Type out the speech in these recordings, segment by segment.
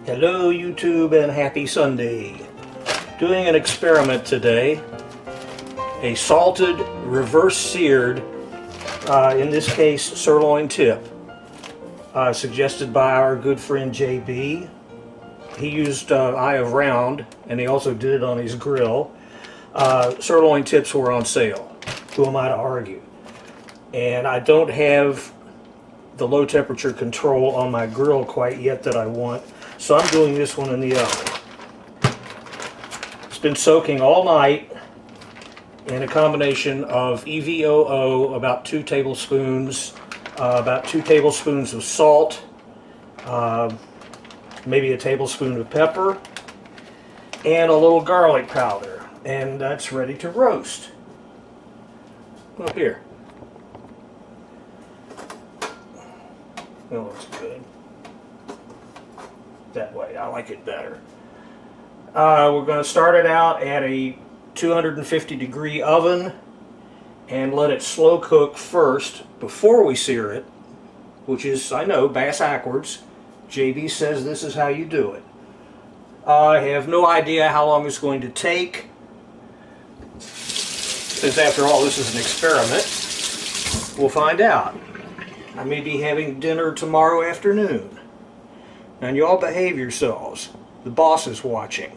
Hello YouTube and happy Sunday. Doing an experiment today. A salted reverse seared, in this case sirloin tip, suggested by our good friend JB. He used eye of round and he also did it on his grill. Sirloin tips were on sale. Who am I to argue? And I don't have the low temperature control on my grill quite yet that I want. So I'm doing this one in the oven. It's been soaking all night in a combination of EVOO, about 2 tablespoons, about 2 tablespoons of salt, maybe a tablespoon of pepper, and a little garlic powder. And that's ready to roast. Look here. That looks good. That way, I like it better. We're going to start it out at a 250 degree oven and let it slow cook first before we sear it, which is, I know, bass-ackwards. JB says this is how you do it. I have no idea how long it's going to take, since after all this is an experiment. We'll find out. I may be having dinner tomorrow afternoon. And you all behave yourselves. The boss is watching.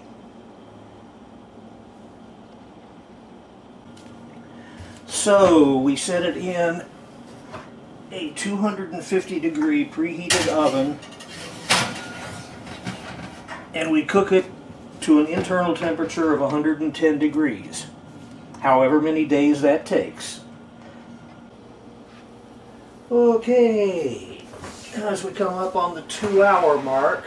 So we set it in a 250 degree preheated oven and we cook it to an internal temperature of 110 degrees. However many days that takes. Okay. As we come up on the 2-hour mark,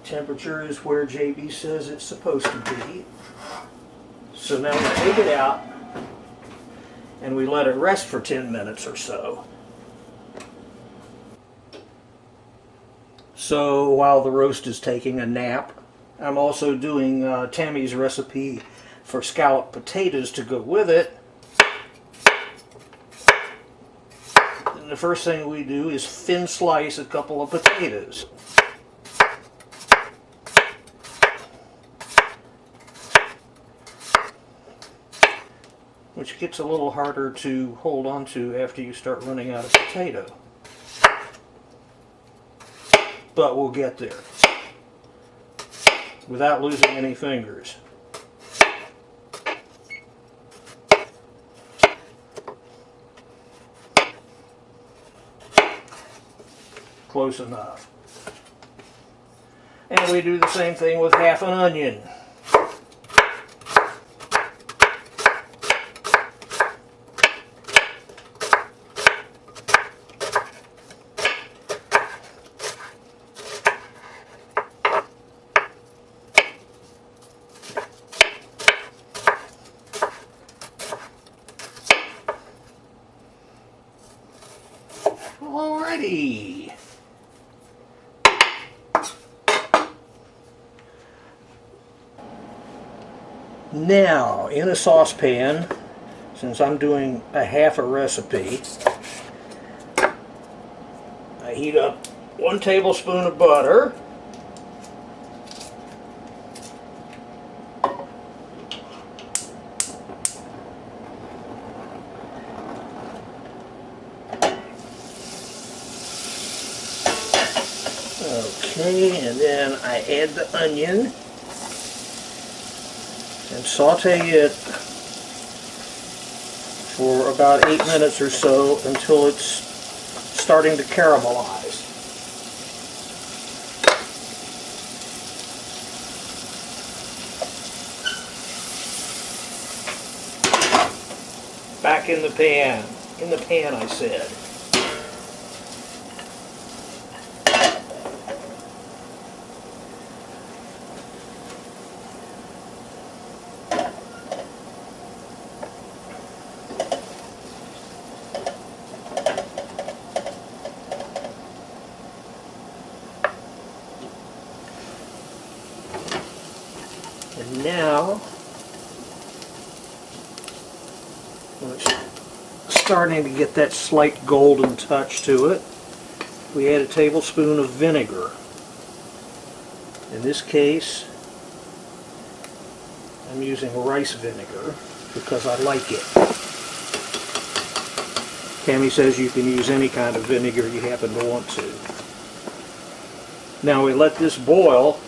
temperature is where JB says it's supposed to be. So now we take it out and we let it rest for 10 minutes or so. So while the roast is taking a nap, I'm also doing Tammy's recipe for scalloped potatoes to go with it. The first thing we do is thin slice a couple of potatoes. Which gets a little harder to hold on to after you start running out of potato. But we'll get there without losing any fingers. Close enough. And we do the same thing with half an onion. Alrighty. Now, in a saucepan, since I'm doing a half a recipe, I heat up 1 tablespoon of butter, okay, and then I add the onion and saute it for about 8 minutes or so until it's starting to caramelize. Back in the pan. In the pan, I said. And now, when it's starting to get that slight golden touch to it, we add a tablespoon of vinegar. In this case, I'm using rice vinegar because I like it. Tammy says you can use any kind of vinegar you happen to want to. Now we let this boil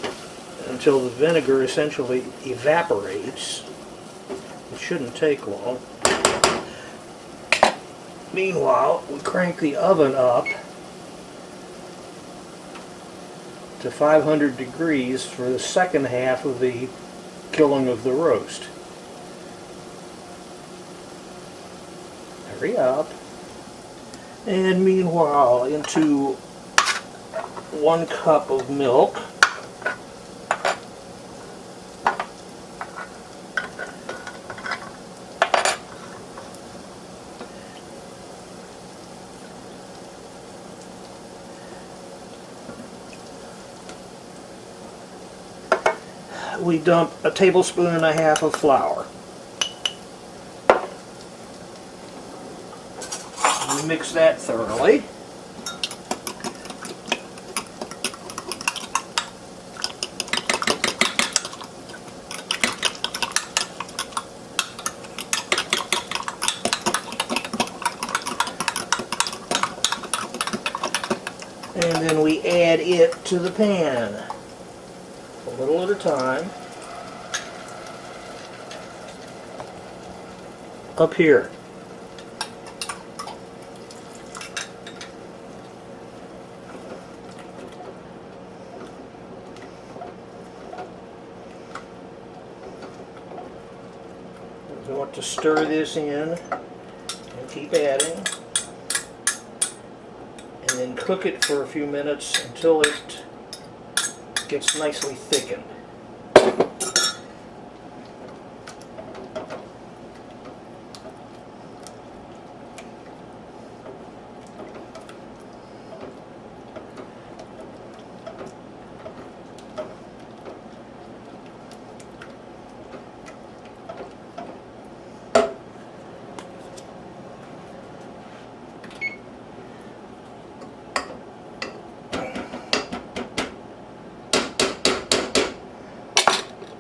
until the vinegar essentially evaporates. It shouldn't take long. Meanwhile, we crank the oven up to 500 degrees for the second half of the killing of the roast. Hurry up. And meanwhile, into 1 cup of milk. We dump a tablespoon and a half of flour. We mix that thoroughly. And then we add it to the pan, a little at a time. Up here. We want to stir this in and keep adding. And then cook it for a few minutes until it gets nicely thickened.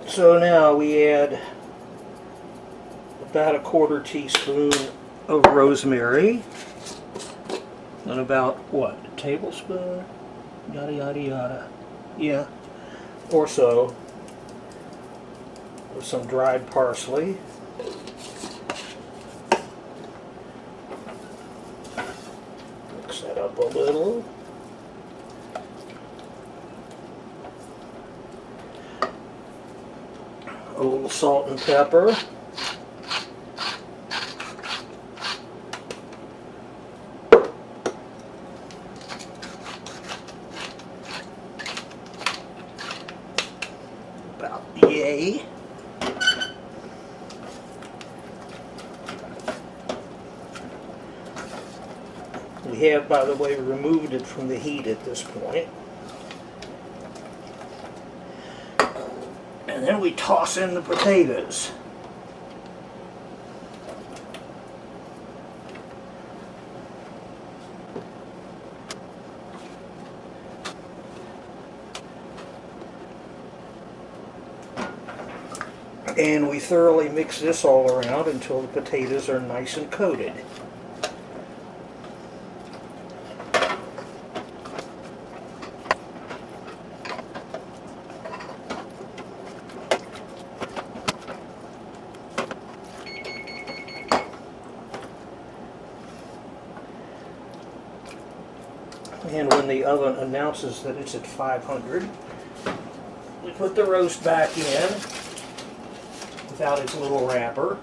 So now we add about a 1/4 teaspoon of rosemary and about, what, a tablespoon? Yada yada yada. Yeah, or so. With some dried parsley. Mix that up a little. A little salt and pepper. About yay. We have, by the way, removed it from the heat at this point. And then we toss in the potatoes. And we thoroughly mix this all around until the potatoes are nice and coated. And when the oven announces that it's at 500, we put the roast back in without its little wrapper.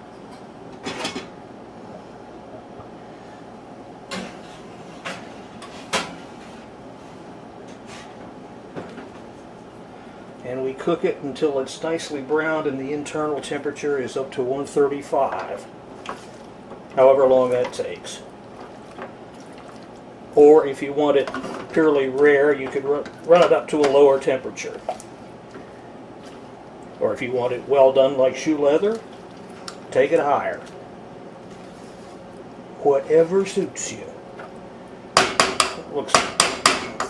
And we cook it until it's nicely browned and the internal temperature is up to 135, however long that takes. Or if you want it purely rare, you could run it up to a lower temperature. Or if you want it well done like shoe leather, take it higher. Whatever suits you. Looks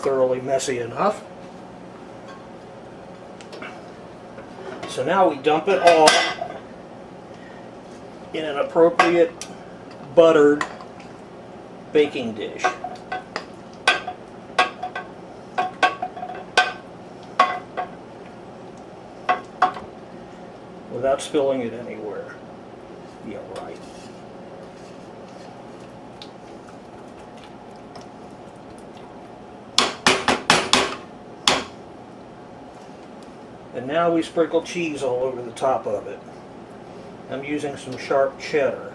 thoroughly messy enough. So now we dump it all in an appropriate buttered baking dish. Without spilling it anywhere. Yeah, right. And now we sprinkle cheese all over the top of it. I'm using some sharp cheddar.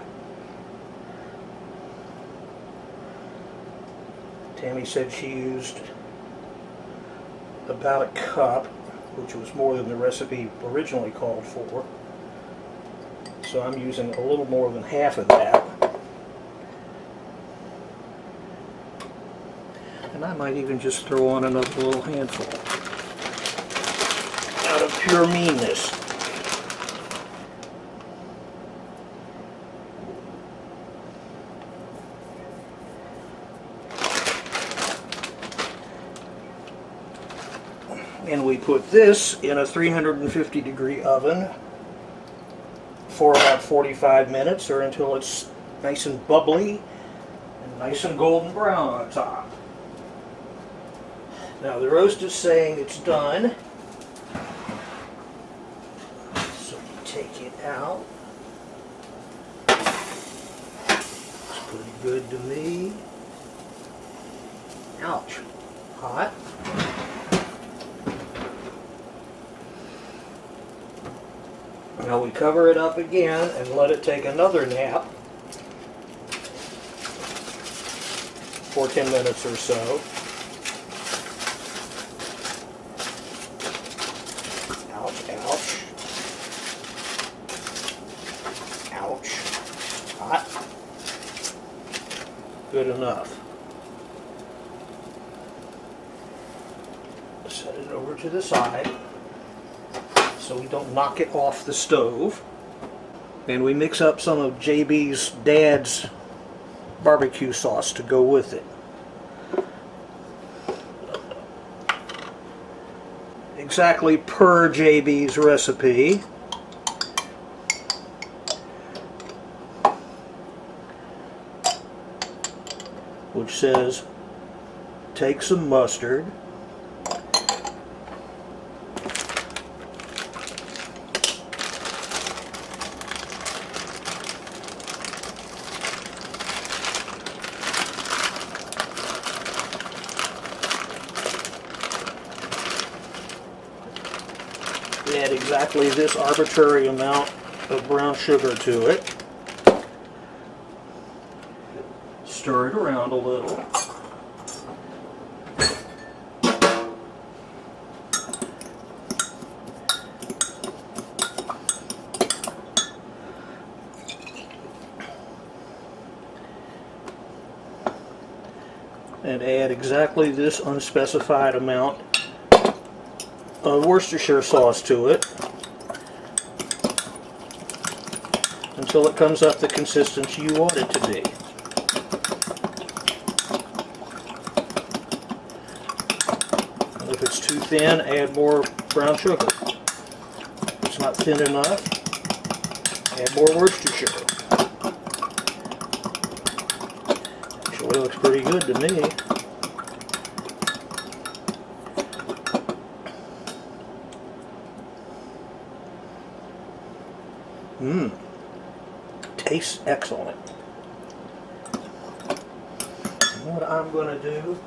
Tammy said she used about a cup, which was more than the recipe originally called for. So I'm using a little more than half of that. And I might even just throw on another little handful out of pure meanness. And we put this in a 350-degree oven for about 45 minutes, or until it's nice and bubbly and nice and golden brown on top. Now the roast is saying it's done, so we take it out. It's pretty good to me. Ouch, hot. Now we cover it up again and let it take another nap for 10 minutes or so. Ouch, ouch. Ouch. Hot. Good enough. Set it over to the side so we don't knock it off the stove. And we mix up some of JB's dad's barbecue sauce to go with it. Exactly per JB's recipe. Which says, take some mustard, add exactly this arbitrary amount of brown sugar to it. Stir it around a little. And add exactly this unspecified amount of Worcestershire sauce to it until it comes up the consistency you want it to be. And if it's too thin, add more brown sugar. If it's not thin enough, add more Worcestershire. Actually, it looks pretty good to me. Tastes excellent. And what I'm going to do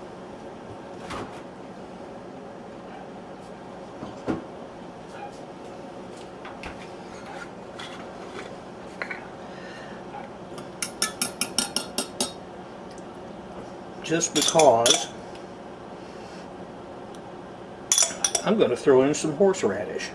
just because I'm going to throw in some horseradish.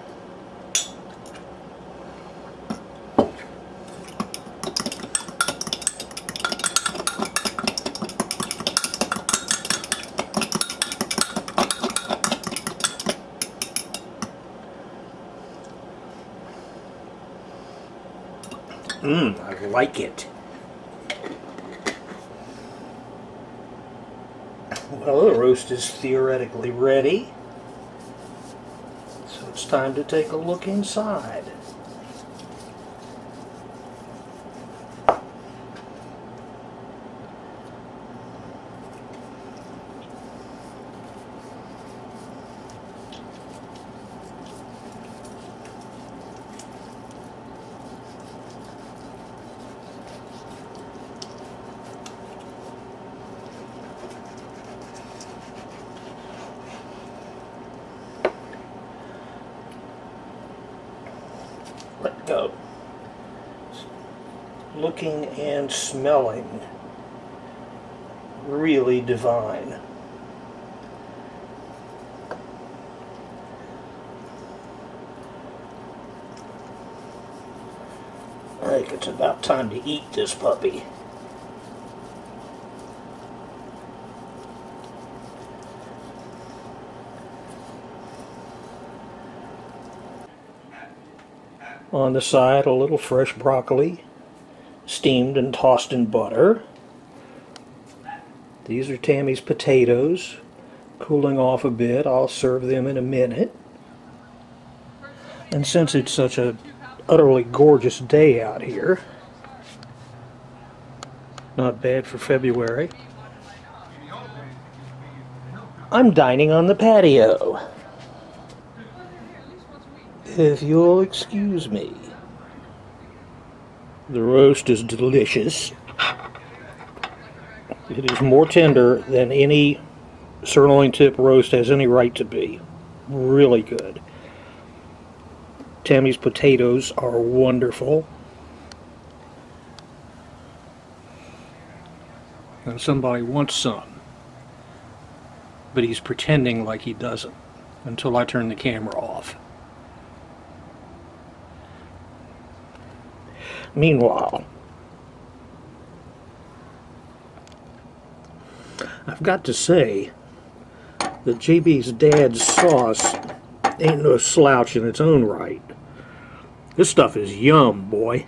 I like it. Well, the roast is theoretically ready, so it's time to take a look inside. Let go. Looking and smelling really divine. I think it's about time to eat this puppy. On the side, a little fresh broccoli, steamed and tossed in butter. These are Tammy's potatoes, cooling off a bit. I'll serve them in a minute. And since it's such a utterly gorgeous day out here, not bad for February, I'm dining on the patio. If you'll excuse me. The roast is delicious. It is more tender than any sirloin tip roast has any right to be. Really good. Tammy's potatoes are wonderful. And somebody wants some, but he's pretending like he doesn't until I turn the camera off. Meanwhile, I've got to say that JB's dad's sauce ain't no slouch in its own right. This stuff is yum, boy.